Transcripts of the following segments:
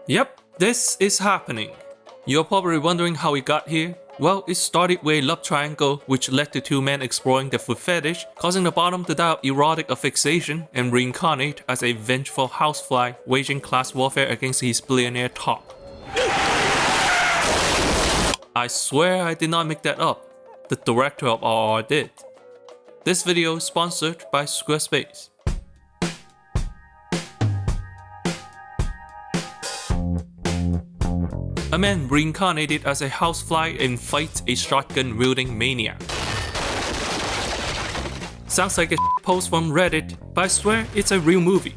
Yep, this is happening. You're probably wondering how it got here. Well, it started with a love triangle which led to two men exploring their foot fetish, causing the bottom to die of erotic asphyxiation and reincarnate as a vengeful housefly waging class warfare against his billionaire top. I swear I did not make that up. The director of RRR did. This video is sponsored by Squarespace. A man reincarnated as a housefly and fights a shotgun-wielding maniac. Sounds like a post from Reddit, but I swear it's a real movie.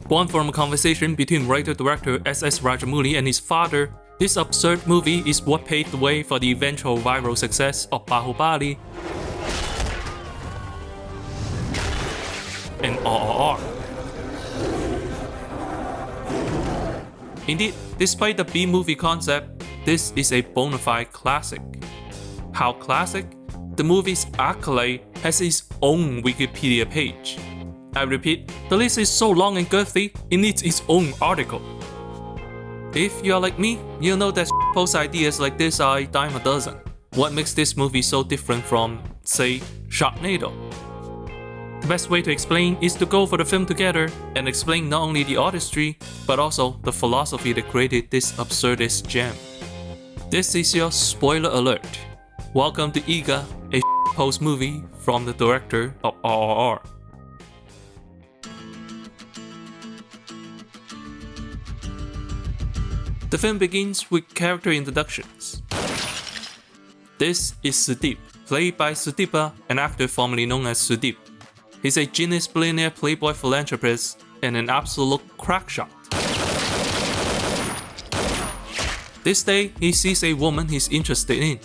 Born from a conversation between writer-director S.S. Rajamouli and his father, this absurd movie is what paved the way for the eventual viral success of Bahubali and RRR. Indeed, despite the B-movie concept, this is a bona fide classic. How classic? The movie's accolade has its own Wikipedia page. I repeat, the list is so long and girthy, it needs its own article. If you're like me, you'll know that post ideas like this are a dime a dozen. What makes this movie so different from, say, Sharknado? The best way to explain is to go for the film together and explain not only the artistry, but also the philosophy that created this absurdist gem. This is your spoiler alert. Welcome to Eega, a post movie from the director of RRR. The film begins with character introductions. This is Sudeep, played by Sudeepa, an actor formerly known as Sudeep. He's a genius billionaire playboy philanthropist and an absolute crackshot. This day, he sees a woman he's interested in.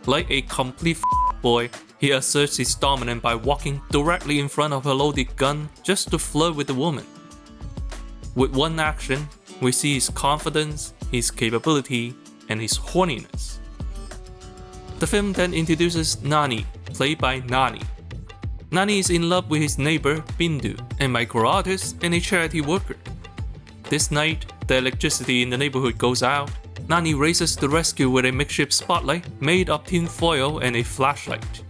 Like a complete boy, he asserts his dominance by walking directly in front of her loaded gun just to flirt with the woman. With one action, we see his confidence, his capability, and his horniness. The film then introduces Nani, played by Nani. Nani is in love with his neighbor Bindu, a micro-artist and a charity worker. This night, the electricity in the neighborhood goes out. Nani races to the rescue with a makeshift spotlight made of tin foil and a flashlight.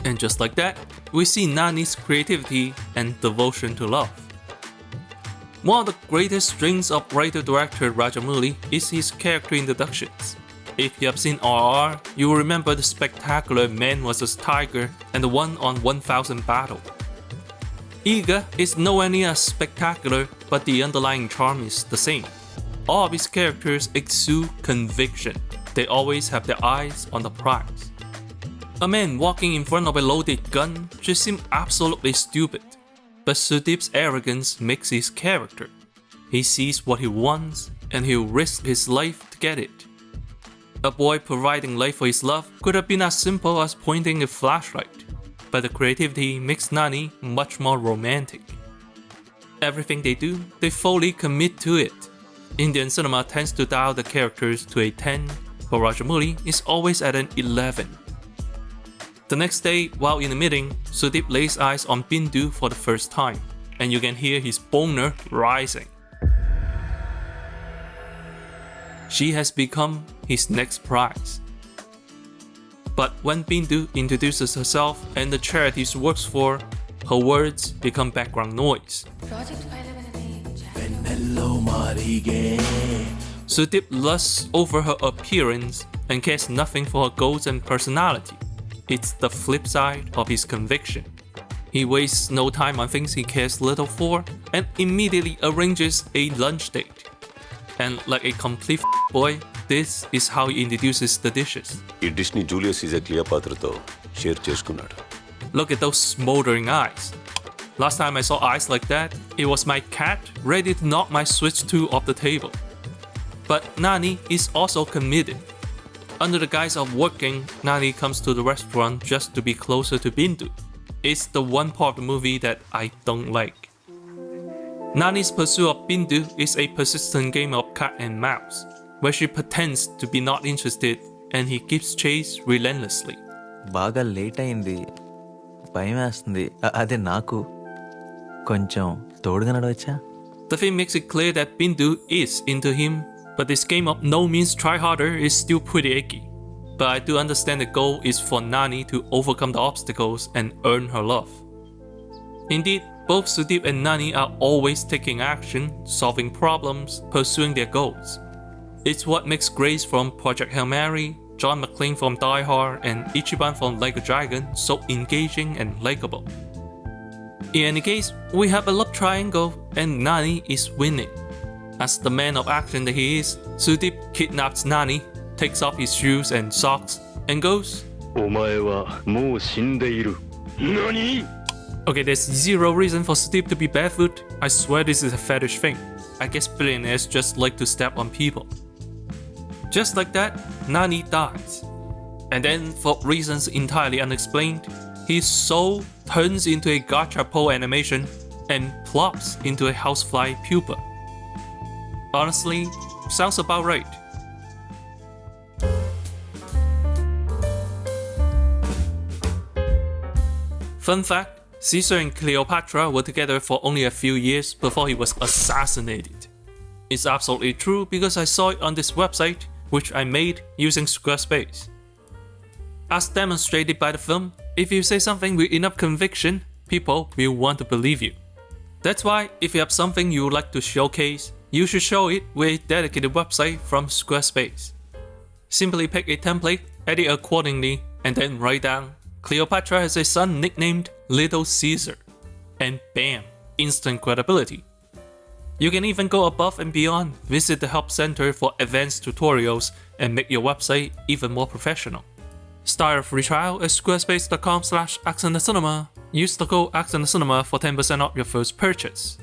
And just like that, we see Nani's creativity and devotion to love. One of the greatest strengths of writer-director Rajamouli is his character introductions. If you have seen RRR, you will remember the spectacular Man vs. Tiger and the 1-on-1000 battle. Eega is nowhere near as spectacular, but the underlying charm is the same. All of his characters exude conviction. They always have their eyes on the prize. A man walking in front of a loaded gun should seem absolutely stupid, but Sudeep's arrogance makes his character. He sees what he wants, and he'll risk his life to get it. A boy providing life for his love could have been as simple as pointing a flashlight, but the creativity makes Nani much more romantic. Everything they do, they fully commit to it. Indian cinema tends to dial the characters to a 10, but Rajamouli is always at an 11. The next day, while in a meeting, Sudeep lays eyes on Bindu for the first time, and you can hear his boner rising. She has become his next prize. But when Bindu introduces herself and the charity she works for, her words become background noise. Sudeep lusts over her appearance and cares nothing for her goals and personality. It's the flip side of his conviction. He wastes no time on things he cares little for and immediately arranges a lunch date. And like a complete boy, this is how he introduces the dishes. Disney Julius is a Cleopatra share చేసుకున్నాడు. Look at those smoldering eyes. Last time I saw eyes like that, it was my cat ready to knock my Switch 2 off the table. But Nani is also committed. Under the guise of working, Nani comes to the restaurant just to be closer to Bindu. It's the one part of the movie that I don't like. Nani's pursuit of Bindu is a persistent game of cat and mouse, where she pretends to be not interested and he gives chase relentlessly. బాగా late అయింది, భయం వేస్తుంది. అదే నాకు కొంచెం తోడుగా నడవచ్చా? The film makes it clear that Bindu is into him, but this game of no means try harder is still pretty icky. But I do understand the goal is for Nani to overcome the obstacles and earn her love. Indeed, both Sudeep and Nani are always taking action, solving problems, pursuing their goals. It's what makes Grace from Project Hail Mary, John McClane from Die Hard, and Ichiban from Like a Dragon so engaging and likable. In any case, we have a love triangle and Nani is winning. As the man of action that he is, Sudeep kidnaps Nani, takes off his shoes and socks, and goes, Okay, there's zero reason for Sudeep to be barefoot. I swear this is a fetish thing. I guess billionaires just like to step on people. Just like that, Nani dies. And then, for reasons entirely unexplained, his soul turns into a gachapon animation and plops into a housefly pupa. Honestly, sounds about right. Fun fact, Caesar and Cleopatra were together for only a few years before he was assassinated. It's absolutely true because I saw it on this website, which I made using Squarespace. As demonstrated by the film, if you say something with enough conviction, people will want to believe you. That's why, if you have something you would like to showcase, you should show it with a dedicated website from Squarespace. Simply pick a template, edit accordingly, and then write down, Cleopatra has a son nicknamed Little Caesar. And bam, instant credibility. You can even go above and beyond, visit the Help Center for advanced tutorials, and make your website even more professional. Start a free trial at squarespace.com/accenthecinema. Use the code accenthecinema for 10% off your first purchase.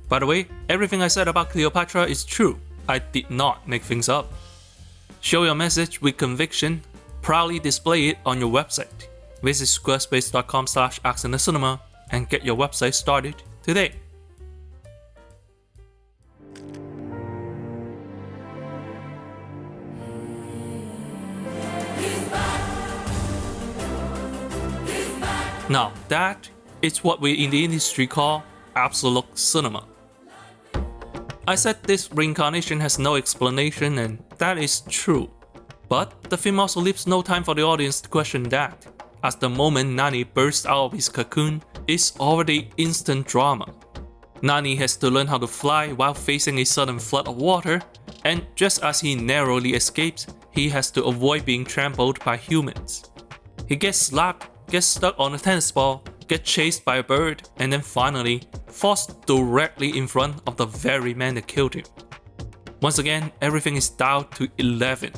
By the way, everything I said about Cleopatra is true. I did not make things up. Show your message with conviction. Proudly display it on your website. Visit squarespace.com/accenthecinema and get your website started today. Now that is what we in the industry call absolute cinema. I said this reincarnation has no explanation, and that is true. But the film also leaves no time for the audience to question that, as the moment Nani bursts out of his cocoon is already instant drama. Nani has to learn how to fly while facing a sudden flood of water, and just as he narrowly escapes, he has to avoid being trampled by humans. He gets slapped, gets stuck on a tennis ball, gets chased by a bird, and then finally falls directly in front of the very man that killed him. Once again, everything is dialed to 11.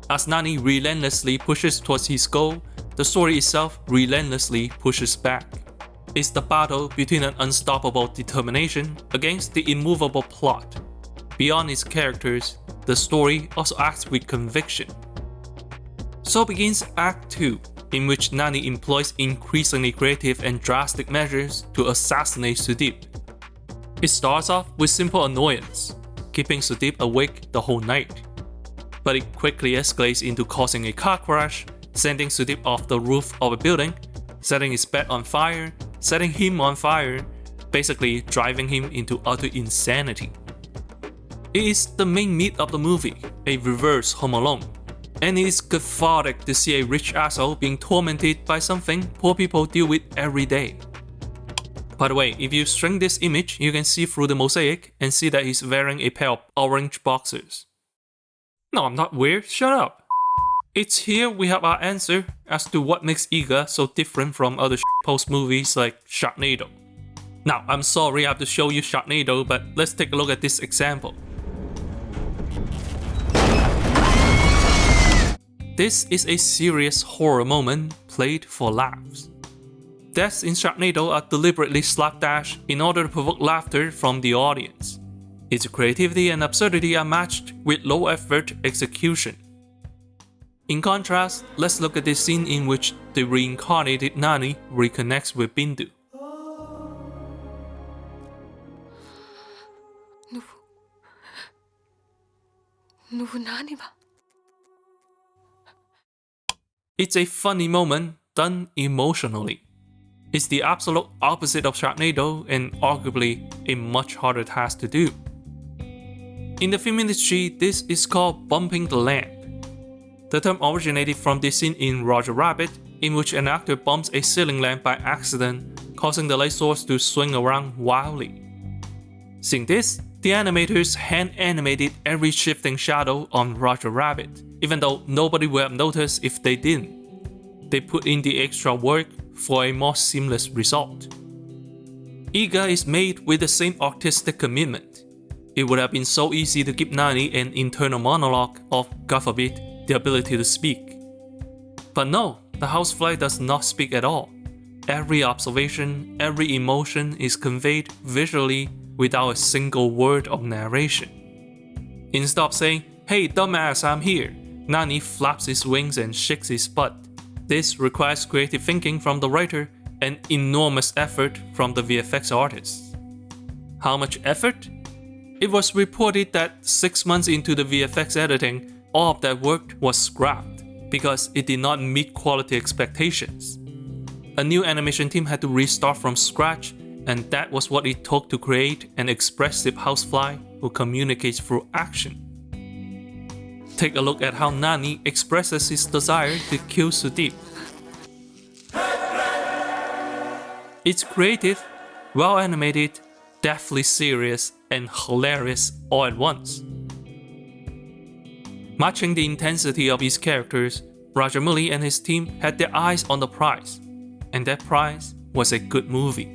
As Nani relentlessly pushes towards his goal, the story itself relentlessly pushes back. It's the battle between an unstoppable determination against the immovable plot. Beyond its characters, the story also acts with conviction. So begins Act 2, in which Nani employs increasingly creative and drastic measures to assassinate Sudeep. It starts off with simple annoyance, keeping Sudeep awake the whole night. But it quickly escalates into causing a car crash, sending Sudeep off the roof of a building, setting his bed on fire, setting him on fire, basically driving him into utter insanity. It is the main meat of the movie, a reverse Home Alone. And it is cathartic to see a rich asshole being tormented by something poor people deal with every day. By the way, if you shrink this image, you can see through the mosaic and see that he's wearing a pair of orange boxers. No, I'm not weird, shut up. It's here we have our answer as to what makes Eega so different from other post movies like Sharknado. Now, I'm sorry I have to show you Sharknado, but let's take a look at this example. This is a serious horror moment played for laughs. Deaths in Sharknado are deliberately slapdash in order to provoke laughter from the audience. Its creativity and absurdity are matched with low-effort execution. In contrast, let's look at the scene in which the reincarnated Nani reconnects with Bindu. 누구 나니 봐. It's a funny moment done emotionally. It's the absolute opposite of Sharknado and arguably a much harder task to do. In the film industry, this is called bumping the lamp. The term originated from this scene in Roger Rabbit, in which an actor bumps a ceiling lamp by accident, causing the light source to swing around wildly. Seeing this, the animators hand-animated every shifting shadow on Roger Rabbit, even though nobody would have noticed if they didn't. They put in the extra work for a more seamless result. Eega is made with the same artistic commitment. It would have been so easy to give Nani an internal monologue of, God forbid, the ability to speak. But no, the housefly does not speak at all. Every observation, every emotion is conveyed visually without a single word of narration. Instead of saying, "Hey dumbass, I'm here," Nani flaps his wings and shakes his butt. This requires creative thinking from the writer and enormous effort from the VFX artists. How much effort? It was reported that 6 months into the VFX editing, all of that work was scrapped because it did not meet quality expectations. A new animation team had to restart from scratch, and that was what it took to create an expressive housefly who communicates through action. Take a look at how Nani expresses his desire to kill Sudeep. It's creative, well animated, deathly serious, and hilarious all at once. Matching the intensity of his characters, Rajamouli and his team had their eyes on the prize, and that prize was a good movie.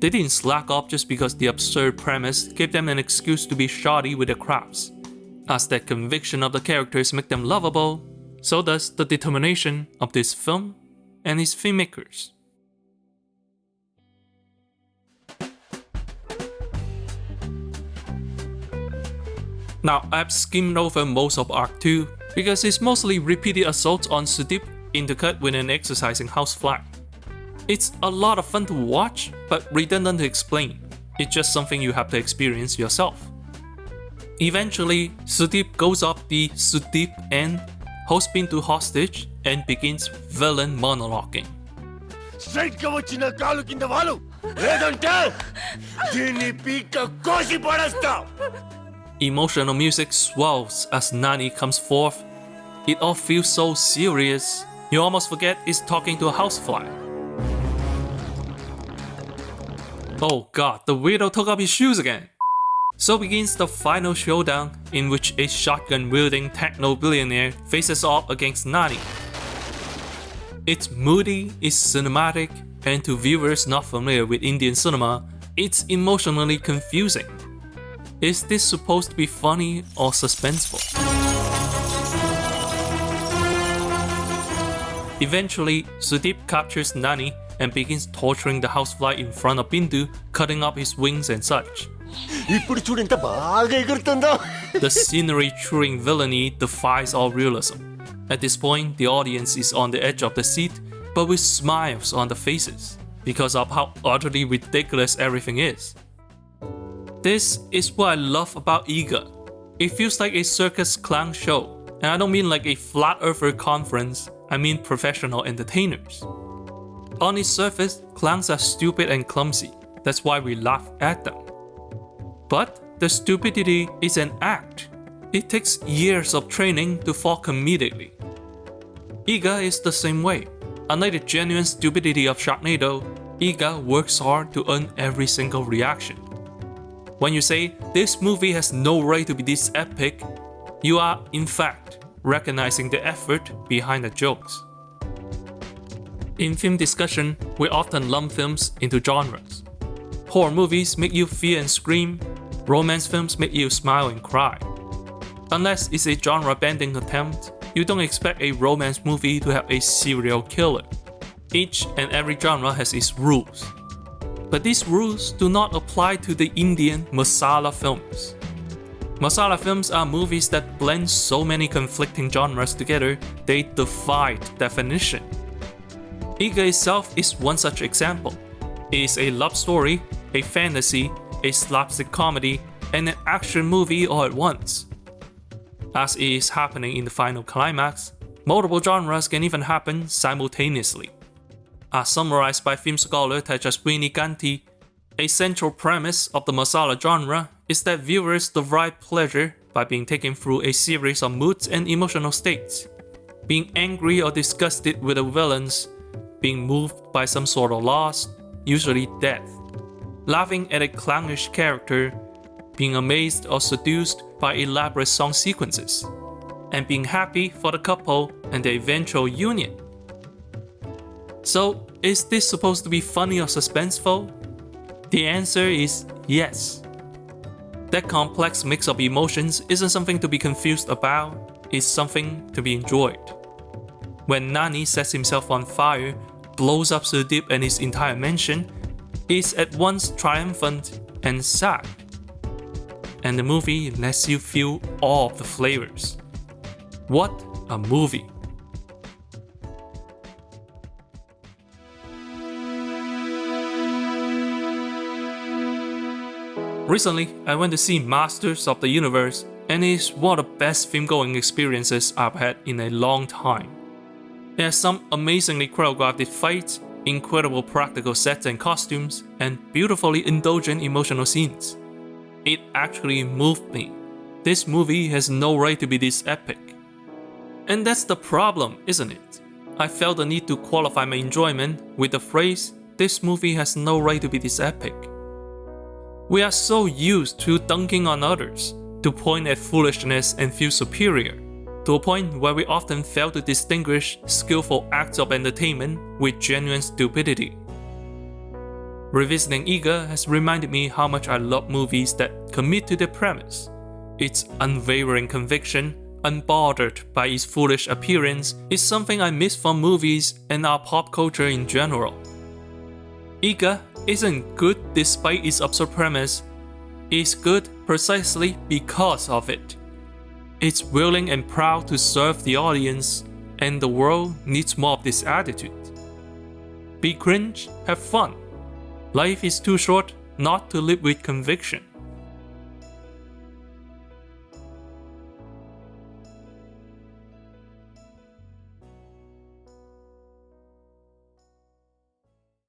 They didn't slack off just because the absurd premise gave them an excuse to be shoddy with their crafts. As that conviction of the characters make them lovable, so does the determination of this film and its filmmakers. Now, I've skimmed over most of Arc 2 because it's mostly repeated assaults on Sudeep intercut with an exercising housefly. It's a lot of fun to watch, but redundant to explain. It's just something you have to experience yourself. Eventually, Sudeep goes up the Sudeep end, holds Bintu hostage, and begins villain monologuing. Emotional music swells as Nani comes forth. It all feels so serious, you almost forget it's talking to a housefly. Oh god, the weirdo took off his shoes again. So begins the final showdown, in which a shotgun-wielding techno-billionaire faces off against Nani. It's moody, it's cinematic, and to viewers not familiar with Indian cinema, it's emotionally confusing. Is this supposed to be funny or suspenseful? Eventually, Sudeep captures Nani and begins torturing the housefly in front of Bintu, cutting up his wings and such. The scenery-chewing villainy defies all realism. At this point, the audience is on the edge of the seat, but with smiles on the faces, because of how utterly ridiculous everything is. This is what I love about Eega. It feels like a circus clown show, and I don't mean like a flat earther conference, I mean professional entertainers. On its surface, clowns are stupid and clumsy, that's why we laugh at them. But the stupidity is an act. It takes years of training to fall comedically. Eega is the same way. Unlike the genuine stupidity of Sharknado, Eega works hard to earn every single reaction. When you say, this movie has no right to be this epic, you are, in fact, recognizing the effort behind the jokes. In film discussion, we often lump films into genres. Horror movies make you fear and scream, romance films make you smile and cry. Unless it's a genre-bending attempt, you don't expect a romance movie to have a serial killer. Each and every genre has its rules. But these rules do not apply to the Indian masala films. Masala films are movies that blend so many conflicting genres together, they defy definition. Eega itself is one such example. It is a love story, a fantasy, a slapstick comedy, and an action movie all at once. As is happening in the final climax, multiple genres can even happen simultaneously. are summarized by film scholar Tejaswini Ganti. A central premise of the masala genre is that viewers derive pleasure by being taken through a series of moods and emotional states, being angry or disgusted with the villains, being moved by some sort of loss, usually death, laughing at a clownish character, being amazed or seduced by elaborate song sequences, and being happy for the couple and their eventual union. So, is this supposed to be funny or suspenseful? The answer is yes. That complex mix of emotions isn't something to be confused about, it's something to be enjoyed. When Nani sets himself on fire, blows up Sudeep and his entire mansion, is at once triumphant and sad. And the movie lets you feel all of the flavors. What a movie! Recently, I went to see Masters of the Universe, and it is one of the best film-going experiences I've had in a long time. It has some amazingly choreographed fights, incredible practical sets and costumes, and beautifully indulgent emotional scenes. It actually moved me. This movie has no right to be this epic. And that's the problem, isn't it? I felt the need to qualify my enjoyment with the phrase, "This movie has no right to be this epic." We are so used to dunking on others, to point at foolishness and feel superior, to a point where we often fail to distinguish skillful acts of entertainment with genuine stupidity. Revisiting Eega has reminded me how much I love movies that commit to their premise. Its unwavering conviction, unbothered by its foolish appearance, is something I miss from movies and our pop culture in general. Eega isn't good despite its absurd premise, it's good precisely because of it. It's willing and proud to serve the audience, and the world needs more of this attitude. Be cringe, have fun. Life is too short not to live with conviction.